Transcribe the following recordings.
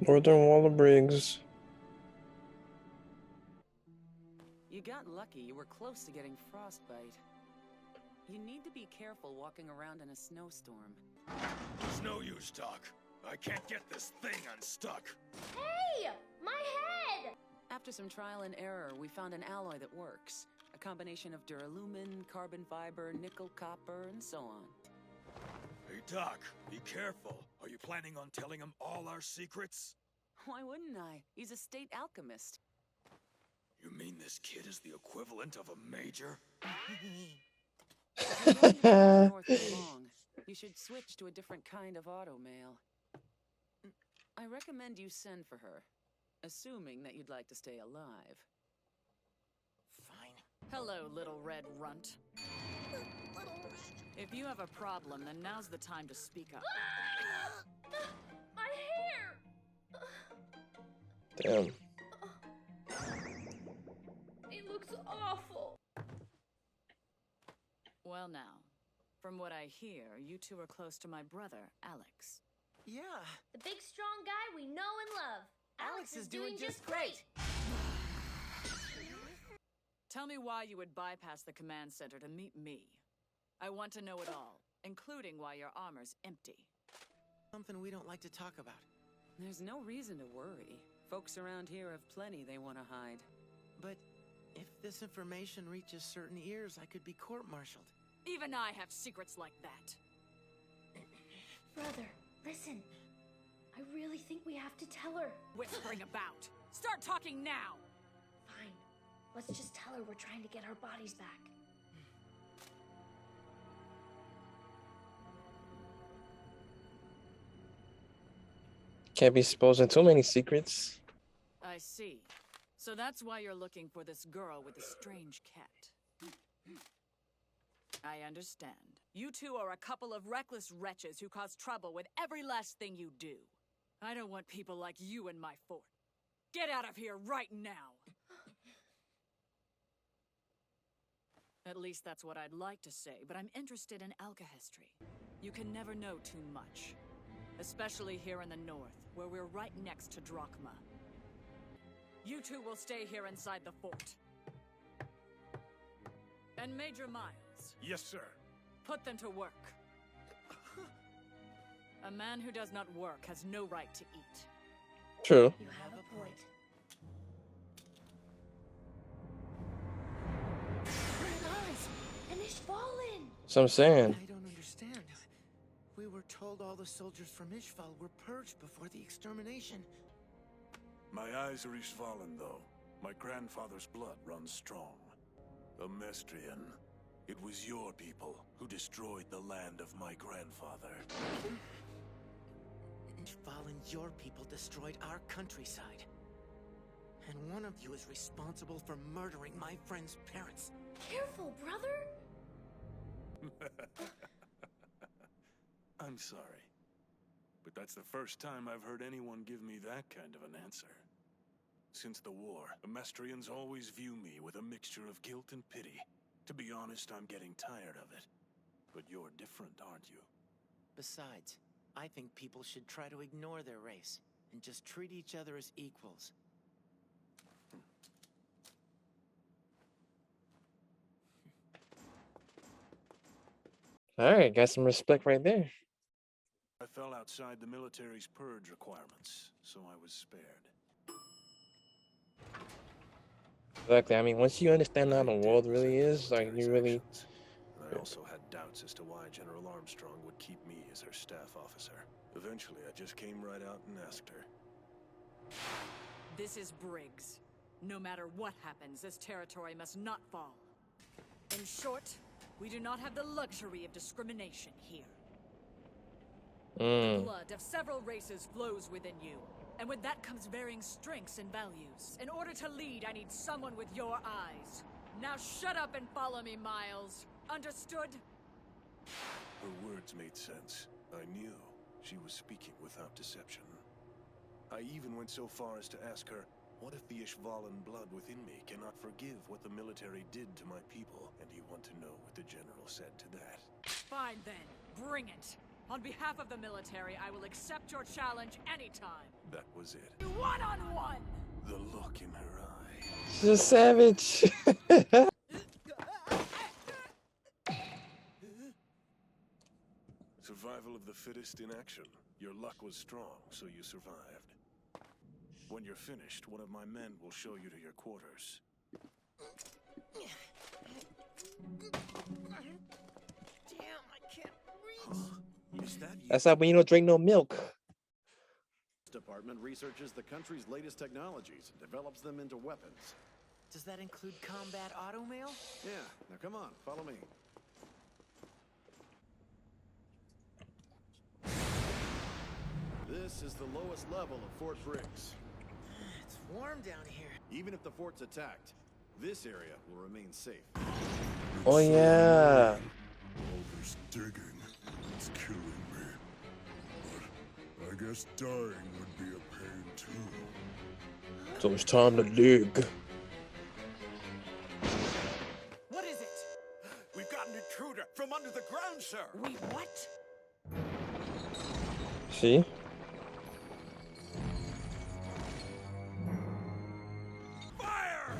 Northern Wall of Briggs. You got lucky. You were close to getting frostbite. You need to be careful walking around in a snowstorm. It's no use, Doc. I can't get this thing unstuck. Hey! My head! After some trial and error, we found an alloy that works. A combination of duralumin, carbon fiber, nickel, copper, and so on. Hey, Doc, be careful. Are you planning on telling him all our secrets? Why wouldn't I? He's a state alchemist. You mean this kid is the equivalent of a major? If you're going to be north for long, you should switch to a different kind of automail. I recommend you send for her, assuming that you'd like to stay alive. Fine. Hello, little red runt. Little red. If you have a problem, then now's the time to speak up. My hair! Damn. It looks awful. Well now, from what I hear, you two are close to my brother, Alex. Yeah. The big strong guy we know and love. Alex is doing just great. Tell me why you would bypass the command center to meet me. I want to know it all, including why your armor's empty. Something we don't like to talk about. There's no reason to worry. Folks around here have plenty they want to hide. But if this information reaches certain ears, I could be court-martialed. Even I have secrets like that. Brother, listen. I really think we have to tell her. Whispering about. Start talking now! Fine. Let's just tell her we're trying to get our bodies back. Can't be exposing too many secrets. I see. So that's why you're looking for this girl with the strange cat. I understand. You two are a couple of reckless wretches who cause trouble with every last thing you do. I don't want people like you in my fort. Get out of here right now! At least that's what I'd like to say, but I'm interested in alchemy. You can never know too much. Especially here in the north, where we're right next to Drachma. You two will stay here inside the fort. And Major Miles. Yes, sir. Put them to work. A man who does not work has no right to eat. True. You have a point. Guys, and Ishvalin! So I'm saying. I don't understand. We were told all the soldiers from Ishval were purged before the extermination. My eyes are Ishvalan, though. My grandfather's blood runs strong. A Mestrian. It was your people who destroyed the land of my grandfather. Ishval and your people destroyed our countryside. And one of you is responsible for murdering my friend's parents. Careful, brother! I'm sorry. But that's the first time I've heard anyone give me that kind of an answer. Since the war, the Mestrians always view me with a mixture of guilt and pity. To be honest, I'm getting tired of it. But you're different, aren't you? Besides, I think people should try to ignore their race and just treat each other as equals. Alright, got some respect right there. I fell outside the military's purge requirements, so I was spared. Exactly. I mean, once you understand how the world really is, like, you really... I also had doubts as to why General Armstrong would keep me as her staff officer. Eventually, I just came right out and asked her. This is Briggs. No matter what happens, this territory must not fall. In short, we do not have the luxury of discrimination here. The blood of several races flows within you, and with that comes varying strengths and values. In order to lead, I need someone with your eyes. Now shut up and follow me, Miles. Understood? Her words made sense. I knew she was speaking without deception. I even went so far as to ask her, what if the Ishvalan blood within me cannot forgive what the military did to my people? And you want to know what the general said to that? Fine then, bring it. On behalf of the military, I will accept your challenge anytime. That was it. One-on-one! The look in her eye. She's a savage. Survival of the fittest in action. Your luck was strong, so you survived. When you're finished, one of my men will show you to your quarters. Damn, I can't reach. Is that you? That's how when you don't drink no milk. Department researches the country's latest technologies and develops them into weapons. Does that include combat automail? Yeah, now come on, follow me. This is the lowest level of Fort Briggs. It's warm down here. Even if the fort's attacked, this area will remain safe. Oh yeah. All this digging, it's killing me. But I guess dying would be a pain too. So it's time to dig. What is it? We've got an intruder from under the ground, sir! Wait, what? See? Fire!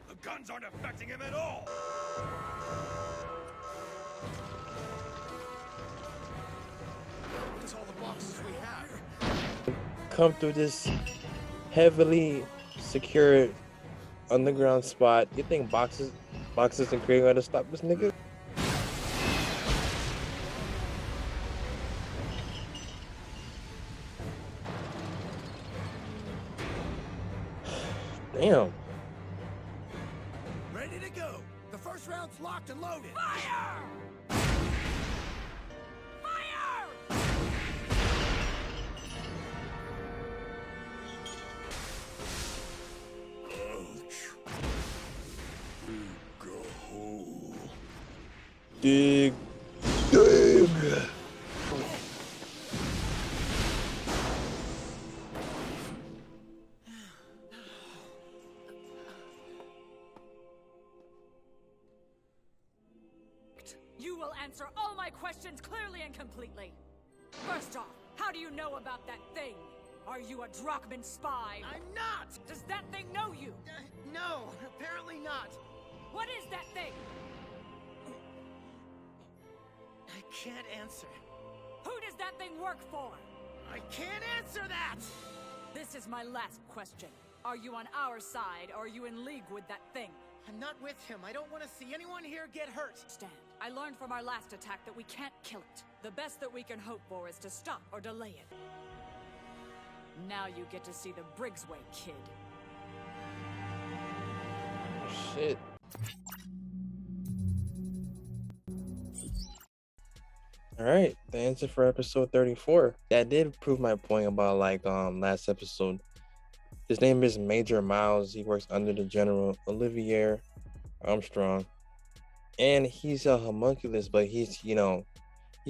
The guns aren't affecting him at all! That's all the boxes we have. Come through this heavily secured underground spot. You think boxes and crate gonna stop this nigga? Damn. Ready to go! The first round's locked and loaded! Fire! Fire! Ouch. Dig a hole. Dig. Dig. You will answer all my questions clearly and completely. First off, how do you know about that thing? Are you a Drachman spy? I'm not! Does that thing know you? No, apparently not. What is that thing? I can't answer. Who does that thing work for? I can't answer that! This is my last question. Are you on our side, or are you in league with that thing? I'm not with him. I don't want to see anyone here get hurt. Stand. I learned from our last attack that we can't kill it. The best that we can hope for is to stop or delay it. Now you get to see the Briggs way, kid. Shit. Alright, the answer for episode 34. That did prove my point about last episode. His name is Major Miles. He works under the General Olivier Armstrong. And he's a homunculus, but he's, he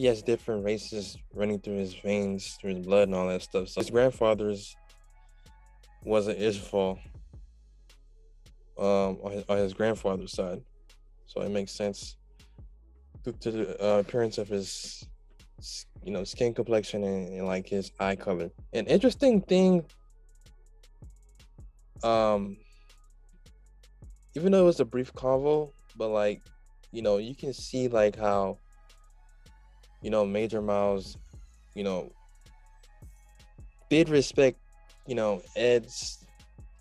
has different races running through his veins, through his blood and all that stuff. So his grandfather's was an Ishval on his grandfather's side. So it makes sense due to the appearance of his, skin complexion and like his eye color. An interesting thing, even though it was a brief convo, but you can see how, Major Miles, did respect, Ed's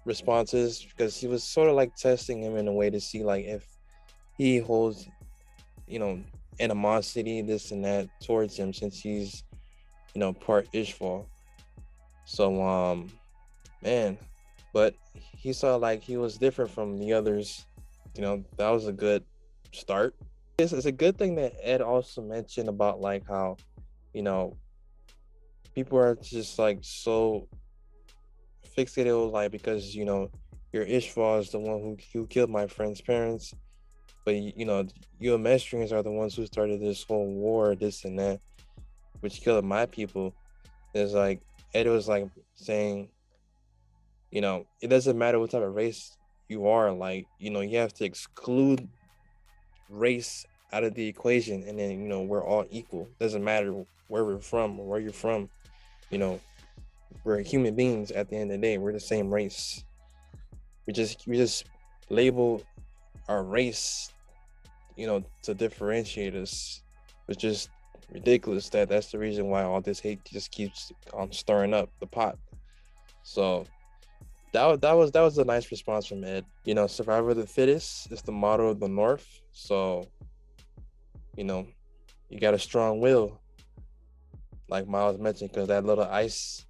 responses, because he was sort of testing him in a way to see if he holds, animosity, this and that towards him, since he's, part Ishval. So, man, but he saw he was different from the others. That was a good start. It's a good thing that Ed also mentioned about how, people are just so fixated with because your Ishval is the one who killed my friend's parents, but you Mestrians are the ones who started this whole war, this and that, which killed my people. It's Ed was saying, it doesn't matter what type of race you are, you have to exclude race out of the equation, and then, you know, we're all equal. Doesn't matter where we're from or where you're from. You know, we're human beings at the end of the day. We're the same race. We just label our race, you know, to differentiate us. It's just ridiculous that that's the reason why all this hate just keeps stirring up the pot. So that was a nice response from Ed. You know, survival of the fittest is the motto of the North. So, you know, you got a strong will, like Miles mentioned, because that little ice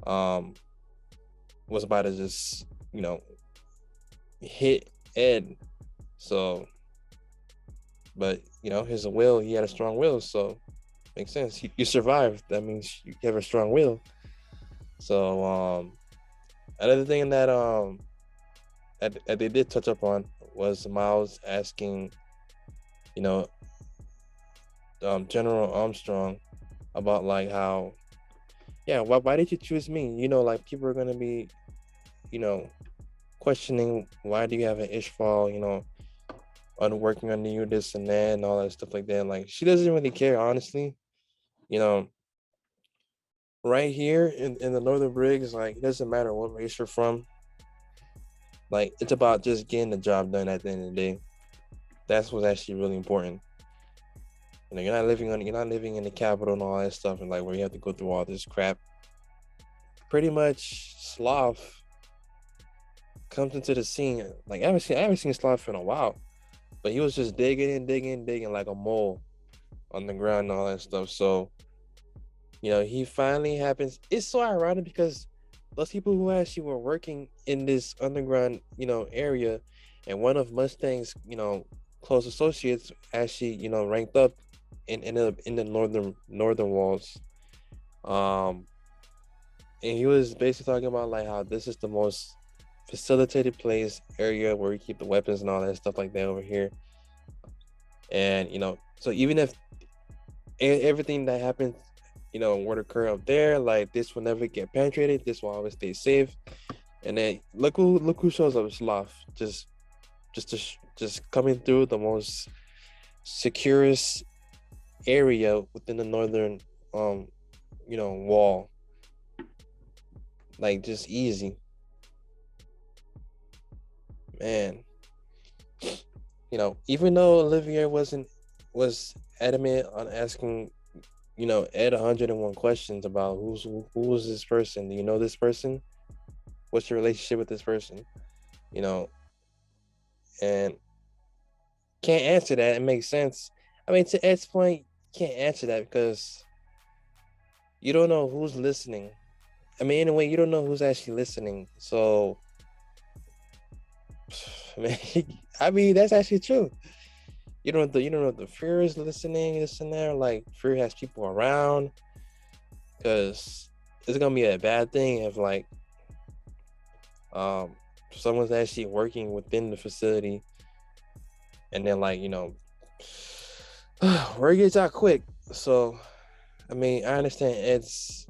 was about to just, you know, hit Ed. So, but you know, his will, he had a strong will, so makes sense. You survived. That means you have a strong will. So, another thing that they did touch up on was Miles asking, you know, General Armstrong about like how, yeah, why did you choose me? You know, like people are gonna be, you know, questioning why do you have an Ishval, you know, on working under you, this and that, and all that stuff like that. Like she doesn't really care, honestly. You know, right here in the Northern Briggs, like it doesn't matter what race you're from. Like it's about just getting the job done at the end of the day. That's what's actually really important. You know, you're not living in the capital and all that stuff, and like where you have to go through all this crap. Pretty much, Sloth comes into the scene. Like I haven't seen Sloth in a while, but he was just digging like a mole on the ground and all that stuff. So, you know, he finally happens. It's so ironic because those people who actually were working in this underground, you know, area, and one of Mustang's, you know, close associates actually, you know, ranked up in the northern walls. Um, and he was basically talking about like how this is the most facilitated place area where we keep the weapons and all that stuff like that over here. And you know, so even if everything that happens, you know, were to occur up there, like this will never get penetrated. This will always stay safe. And then look who shows up, Sloth, just coming through the most securest area within the northern you know, wall. Like just easy. Man. You know, even though Olivier was adamant on asking, you know, Ed 101 questions about who is this person? Do you know this person? What's your relationship with this person? You know, and can't answer that. It makes sense. I mean, to Ed's point, can't answer that because you don't know who's listening. I mean, anyway, you don't know who's actually listening. So, I mean, that's actually true. You don't know if the fear is listening, this and there. Like fear has people around, because it's gonna be a bad thing if like someone's actually working within the facility, and then like, you know, word gets out quick. So, I mean, I understand Ed's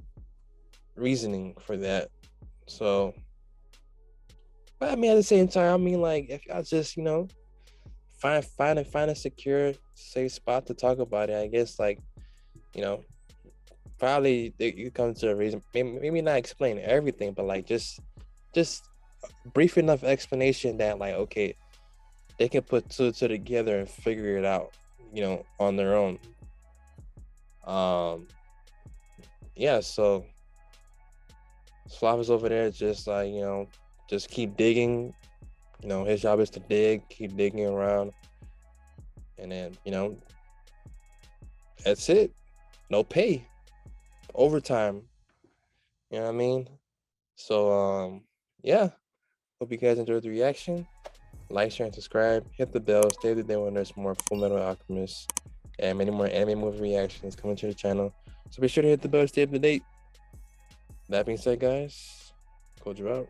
reasoning for that. So, but I mean, at the same time, I mean, like if y'all just, you know, find a secure, safe spot to talk about it, I guess, like, you know, probably you come to a reason. Maybe not explain everything, but like just brief enough explanation that like, okay, they can put two together and figure it out, you know, on their own. Yeah, so Slav is over there just like, you know, just keep digging. You know, his job is to keep digging around. And then, you know, that's it. No pay. Overtime. You know what I mean? So yeah. Hope you guys enjoyed the reaction. Like, share, and subscribe. Hit the bell. Stay up to date when there's more Full Metal Alchemist and many more anime movie reactions coming to the channel. So be sure to hit the bell to stay up to date. That being said, guys, Coach you out.